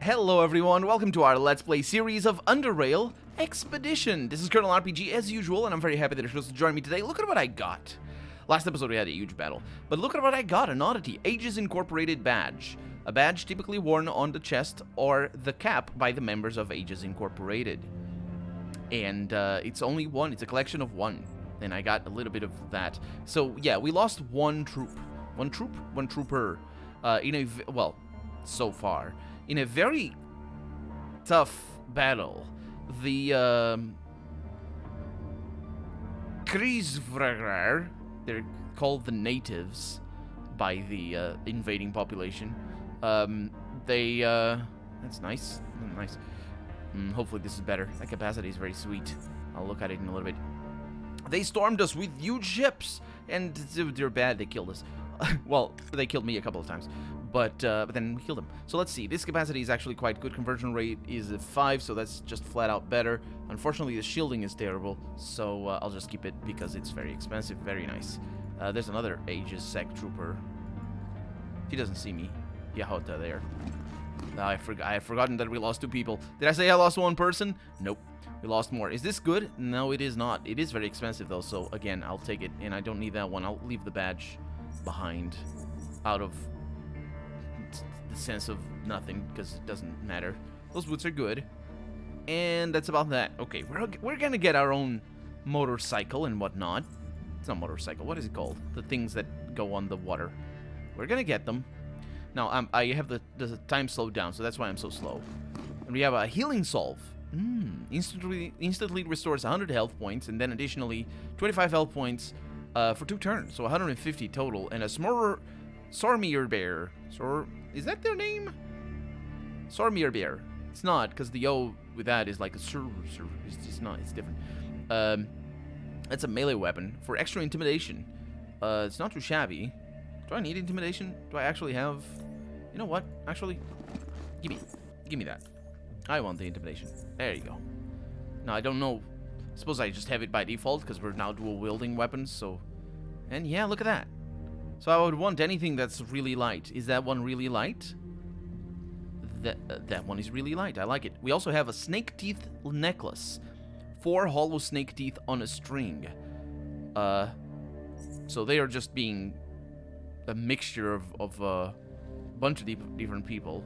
Hello everyone, welcome to our Let's Play series of Underrail Expedition. This is Colonel RPG as usual, and I'm very happy that you're supposed to join me today. Look at what I got. Last episode we had a huge battle, but look at what I got, an oddity, Ages Incorporated badge. A badge typically worn on the chest or the cap by the members of Ages Incorporated. And it's only one, it's a collection of one, and I got a little bit of that. So yeah, we lost one trooper, so far. In a very tough battle, the Kriesvragar, they're called the natives by the invading population. That's nice. Nice. Hopefully this is better. That capacity is very sweet. I'll look at it in a little bit. They stormed us with huge ships, and they're bad. They killed us. Well, they killed me a couple of times. But then we killed them. So let's see. This capacity is actually quite good. Conversion rate is a 5, so that's just flat out better. Unfortunately, the shielding is terrible, so I'll just keep it because it's very expensive. Very nice. There's another Aegis Sec Trooper. He doesn't see me. Yahota there. I had forgotten that we lost 2 people. Did I say I lost 1 person? Nope. We lost more. Is this good? No, it is not. It is very expensive, though, so again, I'll take it, and I don't need that one. I'll leave the badge behind out of the sense of nothing, because it doesn't matter. Those boots are good, and that's about that. Okay, we're gonna get our own motorcycle and whatnot. It's not a motorcycle. What is it called? The things that go on the water. We're gonna get them. Now I have the time slowed down, so that's why I'm so slow. And we have a healing solve. Instantly restores 100 health points, and then additionally 25 health points for 2 turns, so 150 total. And a Sormir Bear. Is that their name? Sormir Bear. It's not, because the O with that is like a it's not, it's different. That's a melee weapon for extra intimidation. It's not too shabby. Do I need intimidation? Do I actually have... You know what? Actually, give me that. I want the intimidation. There you go. Now, I don't know. Suppose I just have it by default, because we're now dual-wielding weapons, so... And yeah, look at that. So I would want anything that's really light. Is that one really light? That one is really light. I like it. We also have a snake teeth necklace. 4 hollow snake teeth on a string. So they are just being a mixture of a bunch of different people.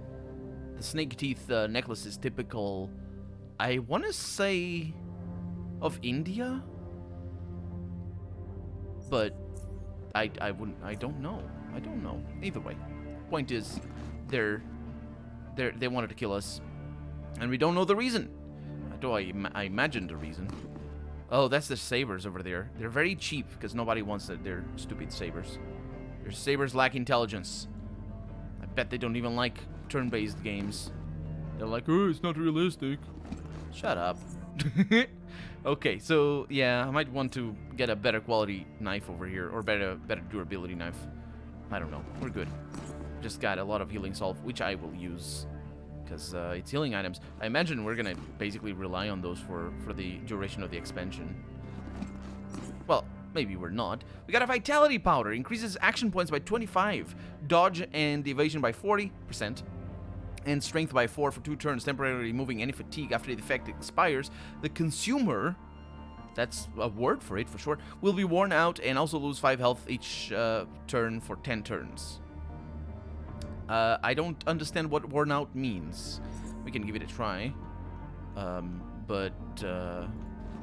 The snake teeth necklace is typical, I want to say, of India? But I don't know. Either way, point is, they wanted to kill us, and we don't know the reason. I imagine the reason. Oh, that's the sabers over there. They're very cheap because nobody wants their stupid sabers. Their sabers lack intelligence. I bet they don't even like turn-based games. They're like, oh, it's not realistic. Shut up. Okay, so yeah, I might want to get a better quality knife over here, or better durability knife. I don't know. We're good. Just got a lot of healing salve, which I will use because it's healing items. I imagine we're gonna basically rely on those for the duration of the expansion. Well, maybe we're not. We got a vitality powder, increases action points by 25, dodge and evasion by 40%. And strength by 4 for 2 turns, temporarily removing any fatigue after the effect expires. The consumer, that's a word for it for sure, will be worn out and also lose 5 health each turn for 10 turns. I don't understand what worn out means. We can give it a try.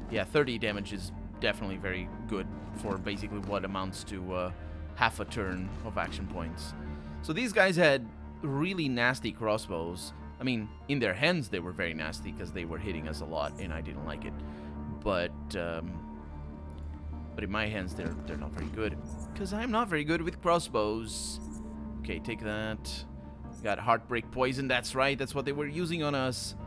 Yeah, 30 damage is definitely very good for basically what amounts to half a turn of action points. So these guys had really nasty crossbows. I mean, in their hands they were very nasty because they were hitting us a lot and I didn't like it. But in my hands they're not very good because I'm not very good with crossbows. Okay, take that. Got heartbreak poison. That's right. That's what they were using on us.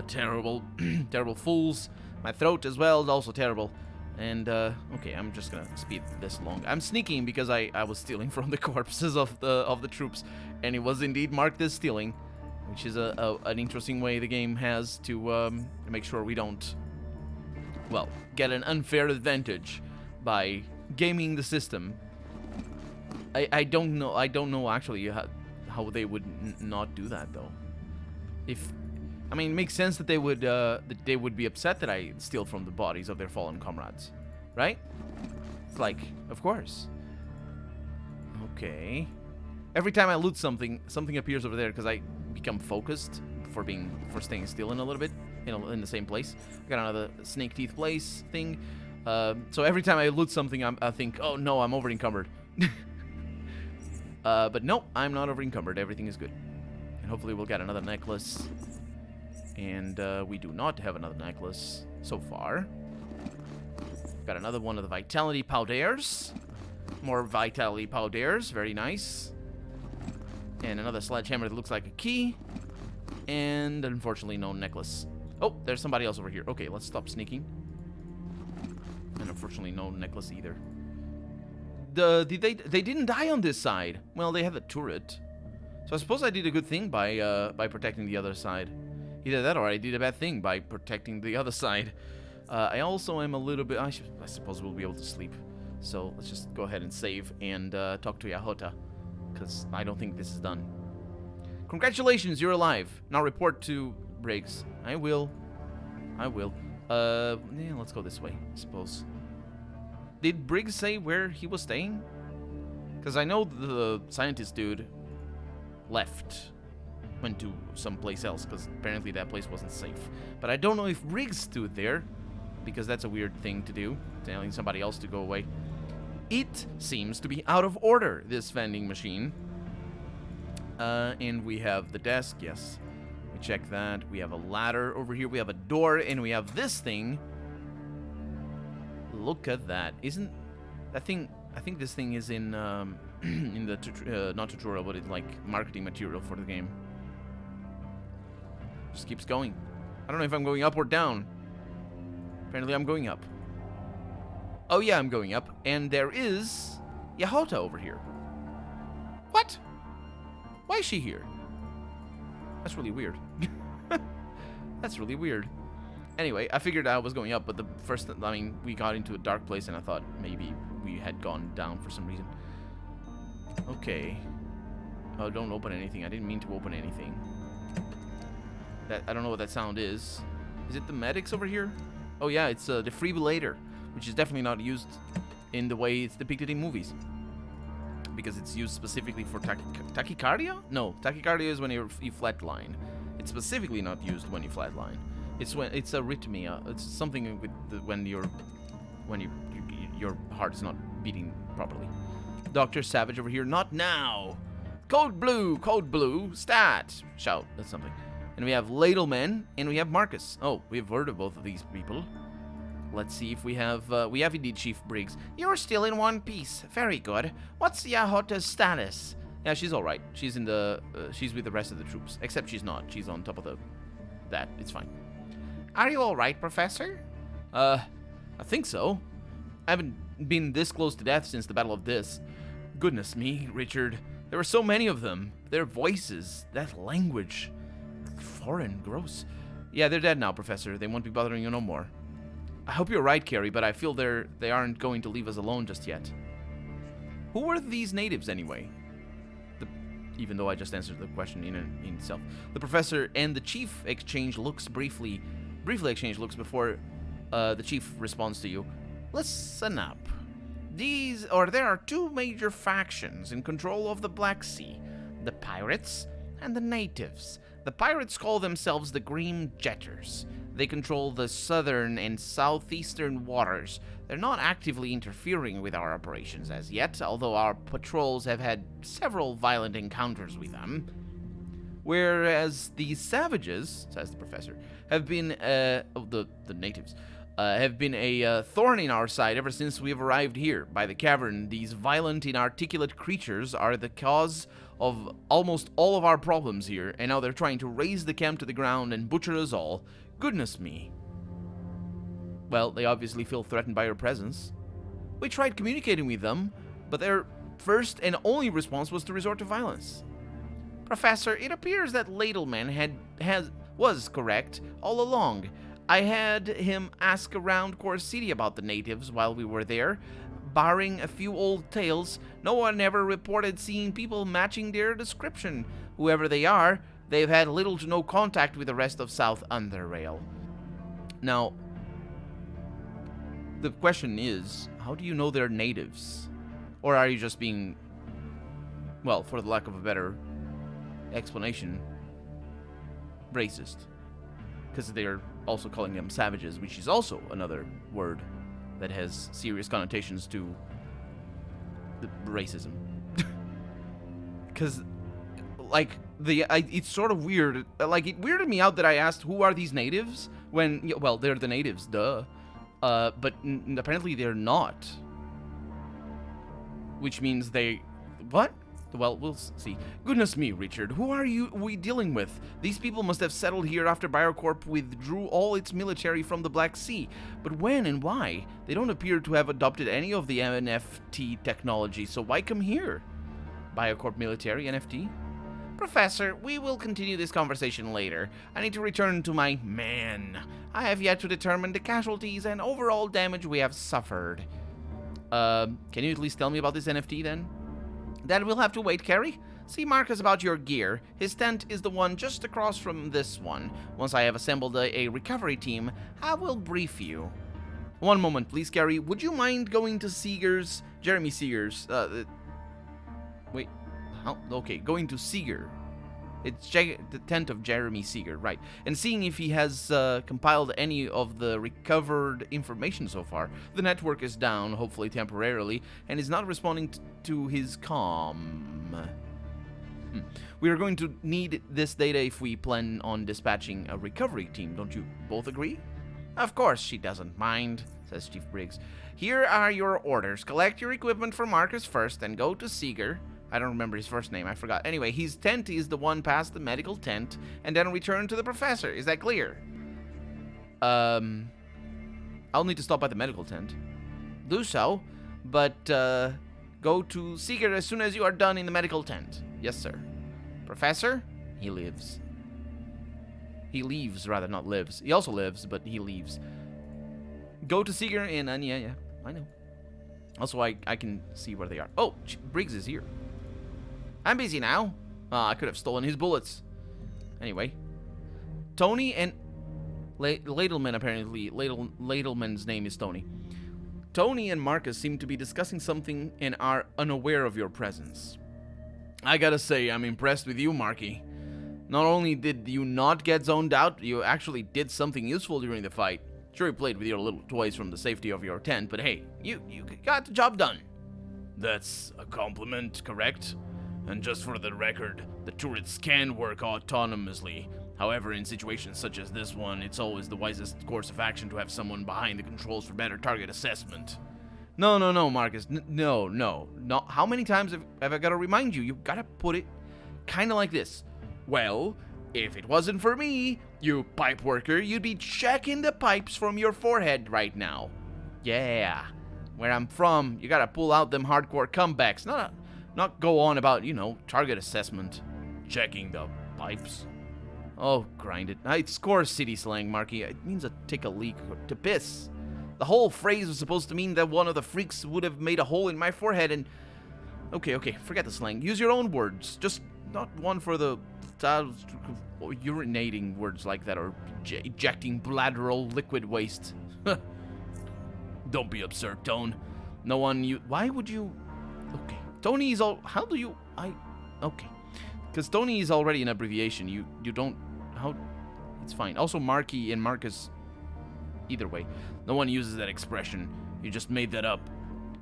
Terrible, terrible fools. My throat as well is also terrible. And, okay, I'm just gonna speed this along. I'm sneaking because I was stealing from the corpses of the troops, and it was indeed marked as stealing, which is an interesting way the game has to make sure we don't, well, get an unfair advantage by gaming the system. I don't know actually how they would not do that, though. If I mean, it makes sense that they would be upset that I steal from the bodies of their fallen comrades, right? It's like, of course. Okay. Every time I loot something, something appears over there because I become focused for staying still in a little bit in the same place. I got another snake teeth place thing. So every time I loot something, I think, oh no, I'm over encumbered. But no, I'm not over encumbered. Everything is good, and hopefully we'll get another necklace. And we do not have another necklace so far. Got another one of the vitality powders. More vitality powders, very nice. And another sledgehammer that looks like a key. And unfortunately, no necklace. Oh, there's somebody else over here. Okay, let's stop sneaking. And unfortunately, no necklace either. They didn't die on this side. Well, they have a turret. So I suppose I did a good thing by protecting the other side. Either that or I did a bad thing by protecting the other side. I also am a little bit... I suppose we'll be able to sleep. So let's just go ahead and save and talk to Yahota. Because I don't think this is done. Congratulations, you're alive. Now report to Briggs. I will. Yeah, let's go this way, I suppose. Did Briggs say where he was staying? Because I know the scientist dude left. Went to someplace else, because apparently that place wasn't safe. But I don't know if Briggs stood there, because that's a weird thing to do, telling somebody else to go away. It seems to be out of order, this vending machine. And we have the desk, yes. We check that. We have a ladder over here. We have a door, and we have this thing. Look at that. Isn't that thing... I think this thing is in in the not tutorial, but it's like marketing material for the game. Just keeps going. I don't know if I'm going up or down. Apparently I'm going up. Oh yeah, I'm going up. And there is Yahota over here. What? Why is she here? That's really weird. That's really weird. Anyway, I figured I was going up, but the first... I mean, we got into a dark place, and I thought maybe we had gone down for some reason. Okay. Oh, don't open anything. I didn't mean to open anything. I don't know what that sound is. Is it the medics over here? Oh yeah, it's the defibrillator, which is definitely not used in the way it's depicted in movies. Because it's used specifically for tachycardia? No, tachycardia is when you flatline. It's specifically not used when you flatline. It's when it's arrhythmia. It's something with when your heart is not beating properly. Dr. Savage over here. Not now. Code blue, stat. Shout. That's something. And we have Ladleman, and we have Marcus. Oh, we've heard of both of these people. Let's see if we have indeed Chief Briggs. You're still in one piece. Very good. What's Yahota's status? Yeah, she's all right. She's in the, she's with the rest of the troops. Except she's not. She's on top of that. It's fine. Are you all right, Professor? I think so. I haven't been this close to death since the Battle of this. Goodness me, Richard. There were so many of them. Their voices, that language. Foreign, gross. Yeah, they're dead now, Professor. They won't be bothering you no more. I hope you're right, Carrie, but I feel they aren't going to leave us alone just yet. Who were these natives, anyway? Even though I just answered the question in itself. The Professor and the Chief exchange looks briefly exchange looks before the Chief responds to you. Listen up. There are two major factions in control of the Black Sea. The pirates and the natives. The pirates call themselves the Green Jetters. They control the southern and southeastern waters. They're not actively interfering with our operations as yet, although our patrols have had several violent encounters with them. Whereas the savages, says the Professor, have been, the natives, have been a thorn in our side ever since we have arrived here. By the cavern, these violent, inarticulate creatures are the cause of almost all of our problems here, and now they're trying to raze the camp to the ground and butcher us all. Goodness me. Well, they obviously feel threatened by your presence. We tried communicating with them, but their first and only response was to resort to violence. Professor, it appears that Ladleman was correct all along. I had him ask around Core City about the natives while we were there. Barring a few old tales, no one ever reported seeing people matching their description. Whoever they are They've had little to no contact with the rest of South Underrail. Now, the question is, how do you know they're natives? Or are you just being, well, for the lack of a better explanation, racist? Because they're also calling them savages, which is also another word that has serious connotations to the racism. Because, like, it's sort of weird. Like, it weirded me out that I asked, who are these natives? When, well, they're the natives, duh. But apparently they're not. Which means they... What? Well, we'll see. Goodness me, Richard, who are we dealing with? These people must have settled here after BioCorp withdrew all its military from the Black Sea. But when and why? They don't appear to have adopted any of the NFT technology, so why come here? BioCorp military, NFT? Professor, we will continue this conversation later. I need to return to my man. I have yet to determine the casualties and overall damage we have suffered. Can you at least tell me about this NFT then? That will have to wait, Carrie. See Marcus about your gear. His tent is the one just across from this one. Once I have assembled a recovery team, I will brief you. One moment, please, Carrie. Would you mind going to Jeremy Seeger's, wait. Oh, okay, going to Seeger. It's the tent of Jeremy Seeger, right. And seeing if he has compiled any of the recovered information so far. The network is down, hopefully temporarily, and is not responding to his comm. We are going to need this data if we plan on dispatching a recovery team, don't you both agree? Of course she doesn't mind, says Chief Briggs. Here are your orders. Collect your equipment from Marcus first, then go to Seeger. I don't remember his first name, I forgot. Anyway, his tent is the one past the medical tent, and then return to the professor. Is that clear? I'll need to stop by the medical tent. Do so, but go to Seeger as soon as you are done in the medical tent. Yes, sir. Professor? He lives. He leaves, rather, not lives. He also lives, but he leaves. Go to Seeger and yeah, I know. Also, I can see where they are. Oh, Briggs is here. I'm busy now. I could have stolen his bullets. Anyway. Tony and... Ladleman, apparently. Ladleman's name is Tony. Tony and Marcus seem to be discussing something and are unaware of your presence. I gotta say, I'm impressed with you, Marky. Not only did you not get zoned out, you actually did something useful during the fight. Sure, you played with your little toys from the safety of your tent, but hey, you got the job done. That's a compliment, correct? And just for the record, the turrets can work autonomously. However, in situations such as this one, it's always the wisest course of action to have someone behind the controls for better target assessment. No, Marcus. No. How many times have I got to remind you? You got to put it kind of like this. Well, if it wasn't for me, you pipe worker, you'd be checking the pipes from your forehead right now. Yeah. Where I'm from, you got to pull out them hardcore comebacks. Not go on about, target assessment. Checking the pipes. Oh, grind it. It's core city slang, Marky. It means to take a leak or to piss. The whole phrase was supposed to mean that one of the freaks would have made a hole in my forehead and... Okay, forget the slang. Use your own words. Just not one for the urinating words like that or ejecting bladderal liquid waste. Don't be absurd, Tone. No one Why would you... Okay. Tony is all... How do you... Okay. Because Tony is already an abbreviation. You don't... How... It's fine. Also, Marky and Marcus... Either way. No one uses that expression. You just made that up.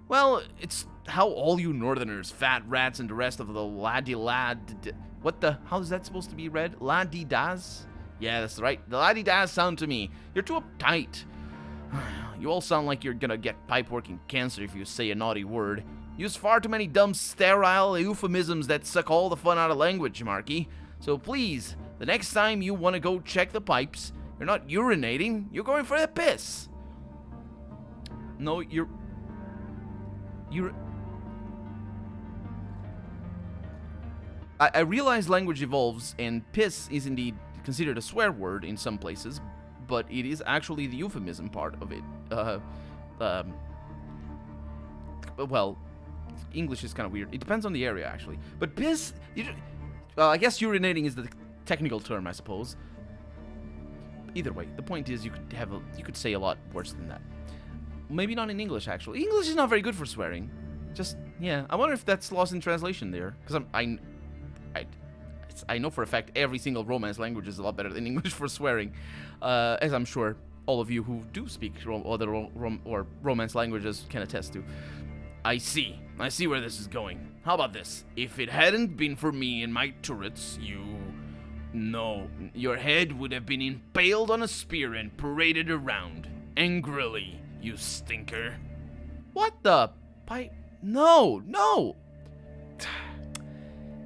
Well, it's how all you northerners, fat rats, and the rest of the laddie-lad... What the... How is that supposed to be read? Laddie-das? Yeah, that's right. The laddie-das sound to me. You're too uptight. You all sound like you're gonna get pipe-working cancer if you say a naughty word. Use far too many dumb, sterile euphemisms that suck all the fun out of language, Marky. So please, the next time you want to go check the pipes, you're not urinating, you're going for a piss. No, you're... I realize language evolves, and piss is indeed considered a swear word in some places, but it is actually the euphemism part of it. Well... English is kind of weird. It depends on the area, actually. But piss... I guess urinating is the technical term, I suppose. Either way, the point is you could say a lot worse than that. Maybe not in English, actually. English is not very good for swearing. Just, yeah. I wonder if that's lost in translation there. Because I know for a fact every single Romance language is a lot better than English for swearing. As I'm sure all of you who do speak other Romance languages can attest to. I see where this is going. How about this? If it hadn't been for me and my turrets, No, your head would have been impaled on a spear and paraded around. Angrily, you stinker. What the pipe? No!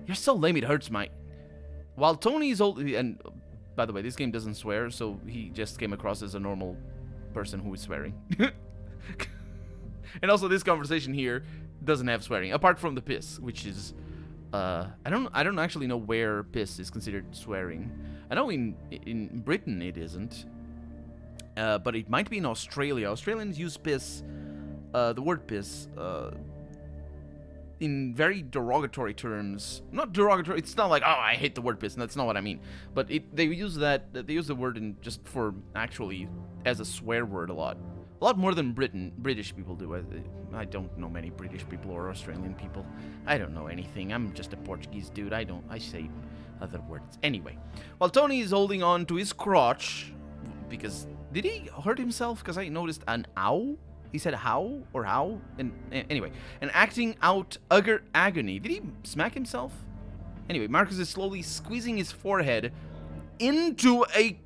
You're so lame it hurts my... While Tony's old... And, by the way, this game doesn't swear, so he just came across as a normal person who is swearing. And also, this conversation here doesn't have swearing, apart from the piss, which is... I don't actually know where piss is considered swearing. I know in Britain it isn't. But it might be in Australia. Australians use piss, the word piss, in very derogatory terms. Not derogatory, it's not like, oh, I hate the word piss, that's not what I mean. But they use the word in just for actually as a swear word a lot. A lot more than British people do. I don't know many British people or Australian people. I don't know anything. I'm just a Portuguese dude. I say other words. Anyway, while Tony is holding on to his crotch, because, did he hurt himself? Because I noticed an ow. He said how or how. And anyway, and acting out utter agony. Did he smack himself? Anyway, Marcus is slowly squeezing his forehead into a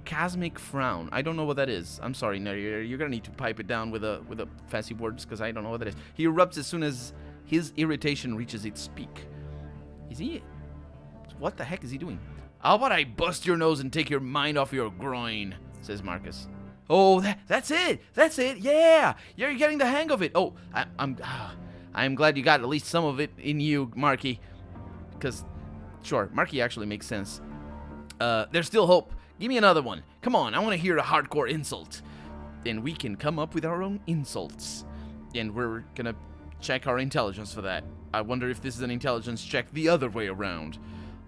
chasmic frown. I don't know what that is. I'm sorry, no, you're gonna need to pipe it down with a fancy words, because I don't know what that is. He erupts as soon as his irritation reaches its peak. Is he? What the heck is he doing? How about I bust your nose and take your mind off your groin, says Marcus. Oh, that's it. Yeah, you're getting the hang of it. Oh, I'm glad you got at least some of it in you, Marky. Because, sure, Marky actually makes sense. There's still hope. Give me another one. Come on, I want to hear a hardcore insult. And we can come up with our own insults. And we're gonna check our intelligence for that. I wonder if this is an intelligence check the other way around.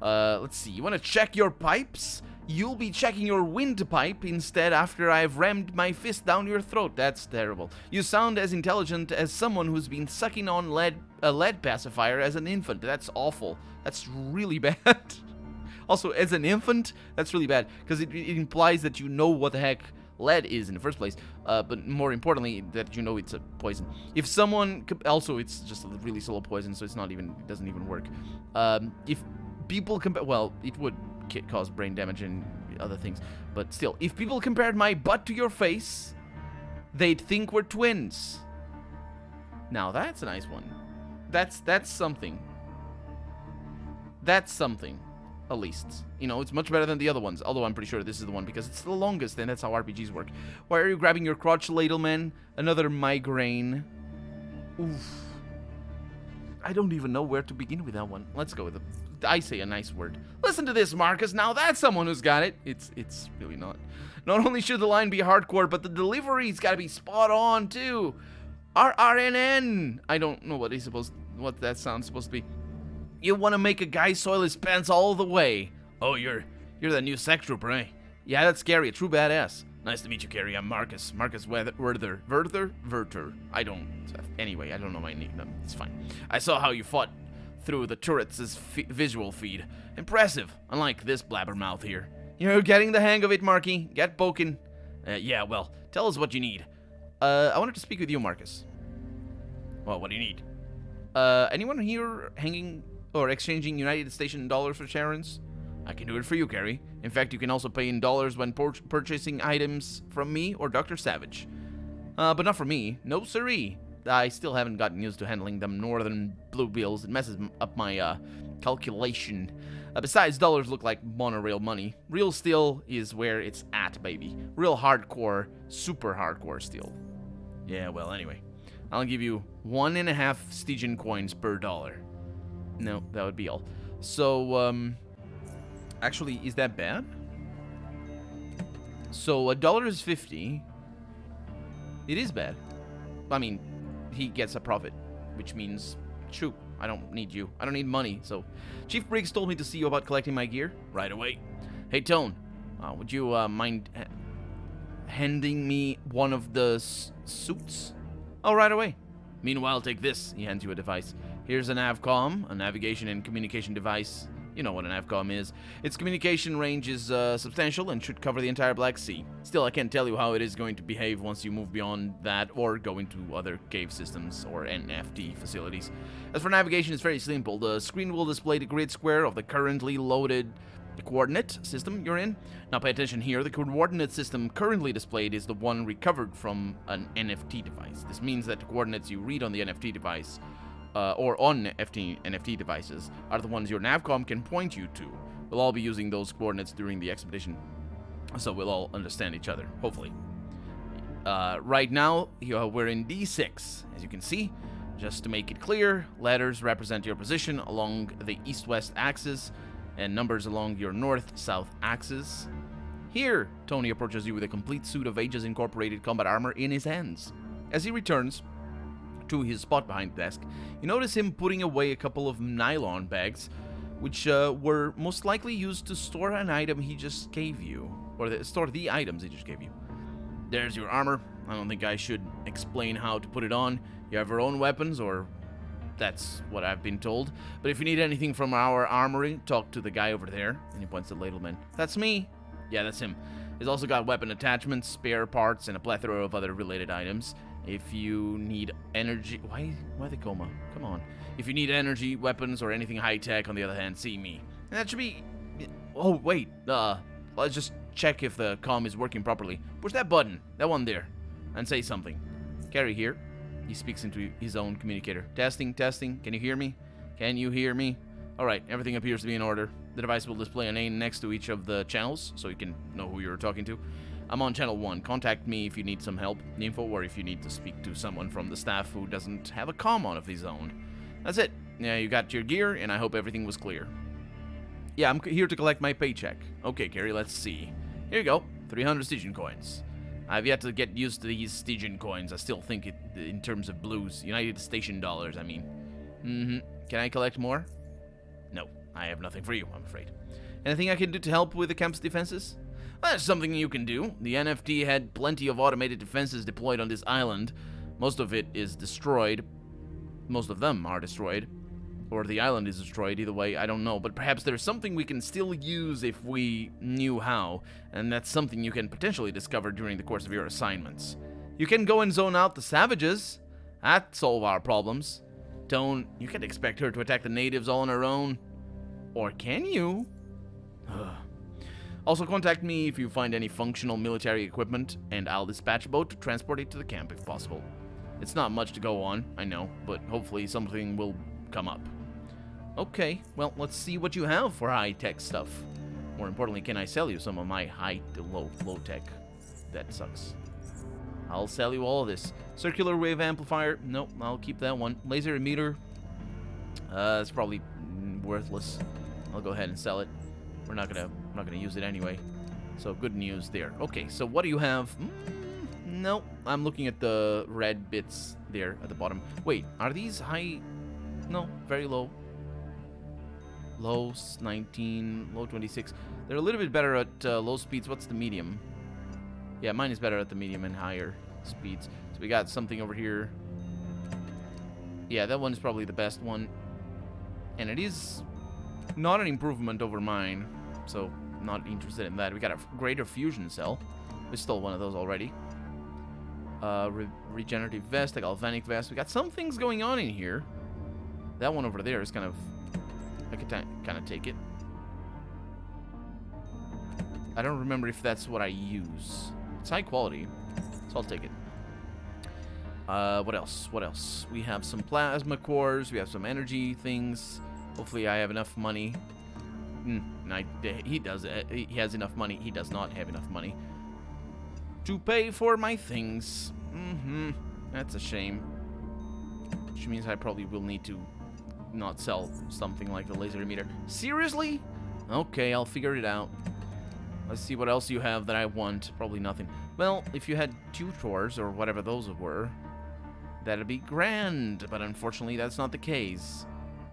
Let's see. You want to check your pipes? You'll be checking your windpipe instead after I've rammed my fist down your throat. That's terrible. You sound as intelligent as someone who's been sucking on a lead pacifier as an infant. That's awful. That's really bad. Also, as an infant, that's really bad, because it implies that you know what the heck lead is in the first place, but more importantly, that you know it's a poison. If someone... Also, it's just a really slow poison, so it doesn't even work. If people compare... Well, it would cause brain damage and other things, but still, if people compared my butt to your face, they'd think we're twins. Now, that's a nice one. That's something. That's something. At least. You know, it's much better than the other ones. Although I'm pretty sure this is the one because it's the longest and that's how RPGs work. Why are you grabbing your crotch, Ladleman? Another migraine. Oof. I don't even know where to begin with that one. Let's go with it. I say a nice word. Listen to this, Marcus. Now that's someone who's got it. It's really not. Not only should the line be hardcore, but the delivery's got to be spot on too. RRNN. I don't know what that sound's supposed to be. You want to make a guy soil his pants all the way. Oh, you're the new sex trooper, eh? Yeah, that's Gary, a true badass. Nice to meet you, Gary. I'm Marcus. Marcus Werther. Werther? Anyway, I don't know my nickname. It's fine. I saw how you fought through the turrets' visual feed. Impressive. Unlike this blabbermouth here. You're getting the hang of it, Marky. Get poking. Yeah, well, tell us what you need. I wanted to speak with you, Marcus. Well, what do you need? Anyone here hanging... or exchanging United States dollars for Charons? I can do it for you, Gary. In fact, you can also pay in dollars when purchasing items from me or Dr. Savage. But not from me. No siree. I still haven't gotten used to handling them northern blue bills. It messes up my calculation. Besides, dollars look like monorail money. Real steel is where it's at, baby. Real hardcore, super hardcore steel. Yeah, well, anyway. I'll give you 1.5 Stygian coins per dollar. No, that would be all. So, actually, is that bad? So, $1 is 50. It is bad. I mean, he gets a profit, which means, shoot, I don't need you. I don't need money, so... Chief Briggs told me to see you about collecting my gear. Right away. Hey, Tone, would you mind handing me one of the suits? Oh, right away. Meanwhile, take this. He hands you a device. Here's a navcom, a navigation and communication device. You know what a navcom is. Its communication range is substantial and should cover the entire Black Sea. Still, I can't tell you how it is going to behave once you move beyond that or go into other cave systems or NFT facilities. As for navigation, it's very simple. The screen will display the grid square of the currently loaded coordinate system you're in. Now pay attention here. The coordinate system currently displayed is the one recovered from an NFT device. This means that the coordinates you read on the NFT device or on NFT devices are the ones your navcom can point you to. We'll all be using those coordinates during the expedition, so we'll all understand each other, hopefully. Right now, we're in D6, as you can see. Just to make it clear, letters represent your position along the east-west axis, and numbers along your north-south axis. Here, Tony approaches you with a complete suit of Aegis Incorporated combat armor in his hands. As he returns to his spot behind the desk, you notice him putting away a couple of nylon bags, which were most likely used to store an item he just gave you, or store the items he just gave you. There's your armor. I don't think I should explain how to put it on. You have your own weapons, or that's what I've been told. But if you need anything from our armory, talk to the guy over there. And he points to Ladleman. That's me. Yeah, that's him. He's also got weapon attachments, spare parts, and a plethora of other related items. If you need energy... Why the coma? Come on. If you need energy, weapons, or anything high-tech, on the other hand, see me. And that should be... Oh, wait. Let's just check if the comm is working properly. Push that button. That one there. And say something. Carry here. He speaks into his own communicator. Testing, testing. Can you hear me? Can you hear me? Alright, everything appears to be in order. The device will display a name next to each of the channels, so you can know who you're talking to. I'm on channel 1. Contact me if you need some help, info, or if you need to speak to someone from the staff who doesn't have a comm on of his own. That's it. Yeah, you got your gear, and I hope everything was clear. Yeah, I'm here to collect my paycheck. Okay, Carrie, let's see. Here you go. 300 Stygian coins. I've yet to get used to these Stygian coins. I still think it in terms of blues. United Station dollars, I mean. Can I collect more? No, I have nothing for you, I'm afraid. Anything I can do to help with the camp's defenses? Well, that's something you can do. The NFT had plenty of automated defenses deployed on this island. Most of it is destroyed. Most of them are destroyed. Or the island is destroyed, either way, I don't know. But perhaps there's something we can still use if we knew how. And that's something you can potentially discover during the course of your assignments. You can go and zone out the savages. That'd solve our problems. Don't... You can't expect her to attack the natives all on her own. Or can you? Also, contact me if you find any functional military equipment, and I'll dispatch a boat to transport it to the camp if possible. It's not much to go on, I know, but hopefully something will come up. Okay, well, let's see what you have for high-tech stuff. More importantly, can I sell you some of my low-tech? That sucks. I'll sell you all of this. Circular wave amplifier. Nope, I'll keep that one. Laser emitter. It's probably worthless. I'll go ahead and sell it. We're not gonna use it anyway. So good news there. Okay, so what do you have? No, I'm looking at the red bits there at the bottom. Wait, are these high? No, very low. Low 19, low 26. They're a little bit better at low speeds. What's the medium? Yeah, mine is better at the medium and higher speeds. So we got something over here. Yeah, that one's probably the best one. And it is not an improvement over mine. So, not interested in that. We got a greater fusion cell. We stole one of those already. Regenerative vest, a galvanic vest. We got some things going on in here. That one over there is kind of... I could kind of take it. I don't remember if that's what I use. It's high quality, so I'll take it. What else? What else? We have some plasma cores. We have some energy things. Hopefully I have enough money. He does. He has enough money. He does not have enough money to pay for my things. That's a shame. Which means I probably will need to not sell something like the laser emitter. Seriously? Okay, I'll figure it out. Let's see what else you have that I want. Probably nothing. Well, if you had tutors or whatever those were, that'd be grand. But unfortunately, that's not the case.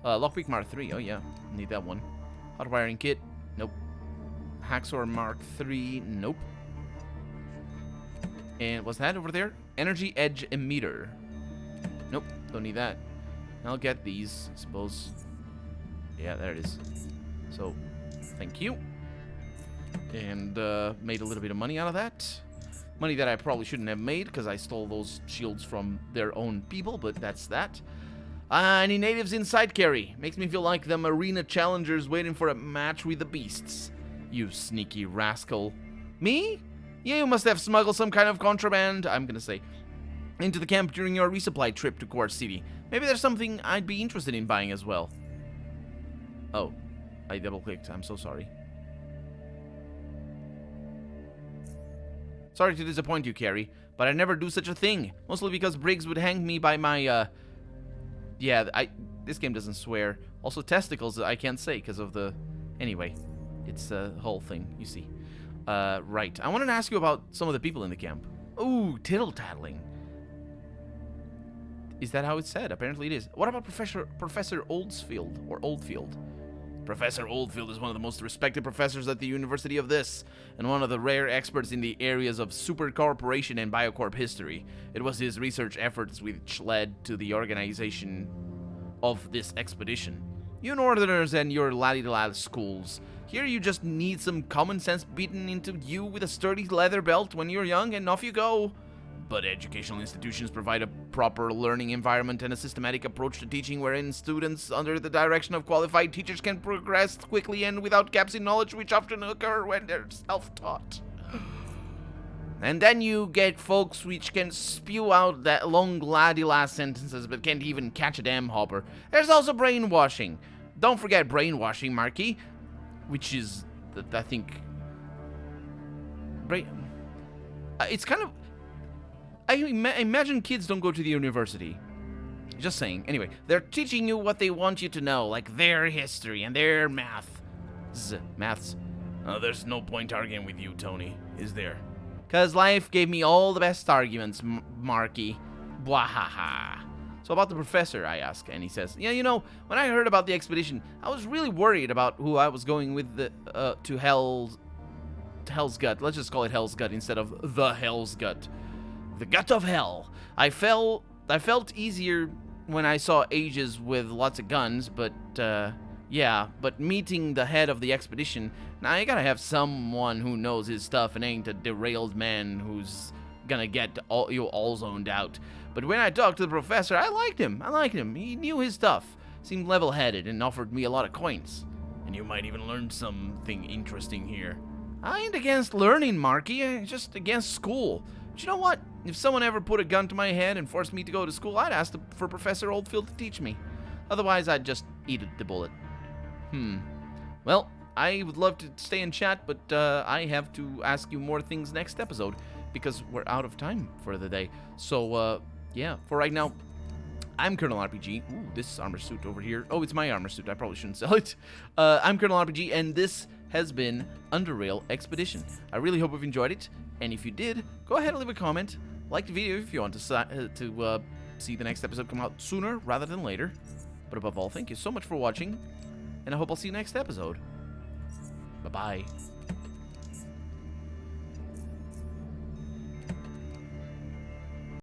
Lockpick Mark 3. Oh, yeah. Need that one. Hot wiring kit. Nope. Hacksaw Mark 3. Nope. And what's that over there? Energy Edge Emitter. Nope. Don't need that. I'll get these, I suppose. Yeah, there it is. So, thank you. And made a little bit of money out of that. Money that I probably shouldn't have made because I stole those shields from their own people, but that's that. Any natives inside carry? Makes me feel like them arena challengers waiting for a match with the beasts. You sneaky rascal. Me? Yeah, you must have smuggled some kind of contraband, I'm gonna say, into the camp during your resupply trip to Quartz City. Maybe there's something I'd be interested in buying as well. Oh, I double-clicked. I'm so sorry. Sorry to disappoint you, Carrie, but I never do such a thing. Mostly because Briggs would hang me by my, yeah, this game doesn't swear. Also, testicles, I can't say because of the... Anyway, it's a whole thing, you see. Right. I wanted to ask you about some of the people in the camp. Ooh, tittle-tattling. Is that how it's said? Apparently it is. What about Professor Oldsfield, or Oldfield? Professor Oldfield is one of the most respected professors at the University of this, and one of the rare experts in the areas of supercorporation and biocorp history. It was his research efforts which led to the organization of this expedition. You Northerners and your laddie-lad schools. Here you just need some common sense beaten into you with a sturdy leather belt when you're young, and off you go. But educational institutions provide a proper learning environment and a systematic approach to teaching wherein students, under the direction of qualified teachers, can progress quickly and without gaps in knowledge which often occur when they're self-taught. And then you get folks which can spew out that long laddie-last sentences but can't even catch a damn hopper. There's also brainwashing. Don't forget brainwashing, Marky, which is, I think... It's kind of... I imagine kids don't go to the university. Just saying. Anyway, they're teaching you what they want you to know, like their history and their maths. Oh, there's no point arguing with you, Tony, is there? 'Cause life gave me all the best arguments, Marky. Bwahaha. So about the professor, I ask, and he says, yeah, you know, when I heard about the expedition, I was really worried about who I was going with to Hell's Gut. Let's just call it Hell's Gut instead of the Hell's Gut. The gut of hell. I felt easier when I saw ages with lots of guns, but yeah, but meeting the head of the expedition, now you gotta have someone who knows his stuff and ain't a derailed man who's gonna get you all zoned out. But when I talked to the professor, I liked him. He knew his stuff, seemed level-headed, and offered me a lot of coins. And you might even learn something interesting here. I ain't against learning, Marky, just against school. But you know what? If someone ever put a gun to my head and forced me to go to school, I'd ask for Professor Oldfield to teach me. Otherwise, I'd just eat the bullet. Well, I would love to stay and chat, but I have to ask you more things next episode because we're out of time for the day. So, yeah, for right now, I'm Colonel RPG. Ooh, this armor suit over here. Oh, it's my armor suit. I probably shouldn't sell it. I'm Colonel RPG, and this has been Underrail Expedition. I really hope you've enjoyed it, and if you did, go ahead and leave a comment. Like the video if you want to see the next episode come out sooner rather than later. But above all, thank you so much for watching, and I hope I'll see you next episode. Bye-bye.